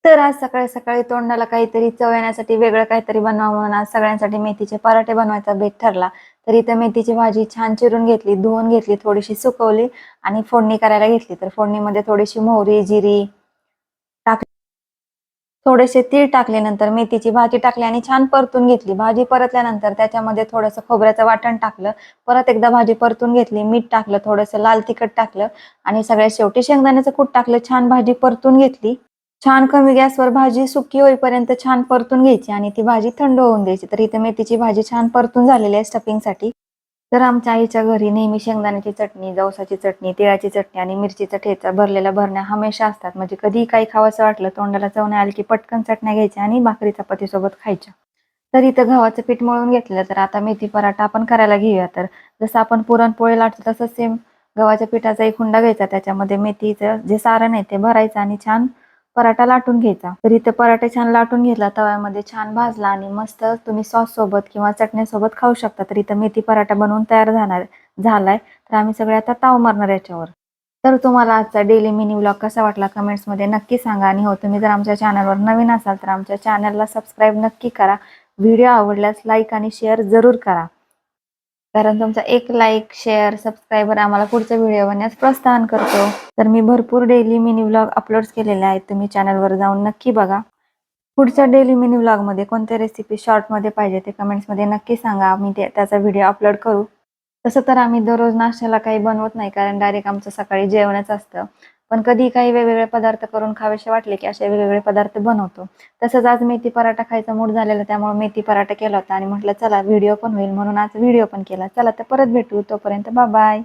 तर आज सकाळी-सकाळी तोंडाला काहीतरी चव येण्यासाठी वेगळं काहीतरी बनवावं म्हणून आज सगळ्यांसाठी मेथीचे पराठे बनवायचा बेत ठरला. तर इथं मेथीची भाजी छान चिरून घेतली, धुवून घेतली, थोडीशी सुकवली आणि फोडणी करायला घेतली. तर फोडणीमध्ये थोडीशी मोहरी, जिरी टाकली. थोडेसे तीळ टाकले, नंतर मेथीची भाजी टाकली आणि छान परतून घेतली. भाजी परतल्यानंतर त्याच्यामध्ये थोडंसं खोबऱ्याचं वाटण टाकलं. परत एकदा भाजी परतून घेतली, मीठ टाकलं, थोडंसं लाल तिखट टाकलं आणि सगळ्यात शेवटी शेंगदाण्याचं कूट टाकलं. छान भाजी परतून घेतली. छान कमी गॅसवर भाजी सुकी होईपर्यंत छान परतून घ्यायची आणि ती भाजी थंड होऊन द्यायची. तर इथे मेथीची भाजी छान परतून झालेली आहे स्टफिंगसाठी. तर आमच्या आईच्या घरी नेहमी शेंगदाण्याची चटणी, जवसाची चटणी, तिळाची चटणी आणि मिरचीचा ठेचा भरलेल्या भरण्या हमेशा असतात. म्हणजे कधीही काही खावंसं वाटलं, तोंडाला चव नाही आली की पटकन चटण्या घ्यायच्या आणि भाकरी चपातीसोबत खायच्या. तर इथं गव्हाचं पीठ मळून घेतलेलं, तर आता मेथी पराठा आपण करायला घेऊया. तर जसं आपण पुरणपोळी लाटतो तसंच सेम गव्हाच्या पिठाचा एक हुंडा घ्यायचा. त्याच्यामध्ये मेथीचं जे सारण आहे ते भरायचं आणि छान पराठा लाटून घ्यायचा. तर इथे पराठा छान लाटून घेतला, तव्यामध्ये छान भाजला आणि मस्त तुम्ही सॉस सोबत किंवा चटणीसोबत खाऊ शकता. तर इथं मेथी पराठा बनवून तयार झालाय. तर आम्ही सगळे आता ताव मारणार याच्यावर. तर तुम्हाला आजचा डेली मिनी व्लॉग कसा वाटला कमेंट्समध्ये नक्की सांगा. आणि हो, तुम्ही जर आमच्या चॅनलवर नवीन असाल तर आमच्या चॅनलला सबस्क्राईब नक्की करा. व्हिडिओ आवडल्यास लाईक आणि शेअर जरूर करा. कारण तुमचा एक लाईक, शेअर, सबस्क्रायबर आम्हाला पुढचा व्हिडिओ बनवण्यास प्रोत्साहन करतो. तर मी भरपूर डेली मिनी व्लॉग अपलोड केलेले आहेत. तुम्ही चॅनलवर जाऊन नक्की बघा. पुढच्या डेली मिनी व्लॉगमध्ये कोणत्या रेसिपी शॉर्टमध्ये पाहिजे ते कमेंट्समध्ये नक्की सांगा. मी त्याचा व्हिडिओ अपलोड करू. तसं तर आम्ही दररोज नाश्त्याला काही बनवत नाही, कारण डायरेक्ट आमचं सकाळी जेवणच असतं. पण कधी काही वेगवेगळे पदार्थ करून खावेसे वाटले, की असे वेगवेगळे पदार्थ बनवतो. तसंच आज मेथी पराठा खायचा मूड झालेला, त्यामुळे मेथी पराठा केला होता आणि म्हटलं चला व्हिडिओ पण होईल म्हणून आज व्हिडिओ पण केला. चला तर परत भेटू. तोपर्यंत बाय.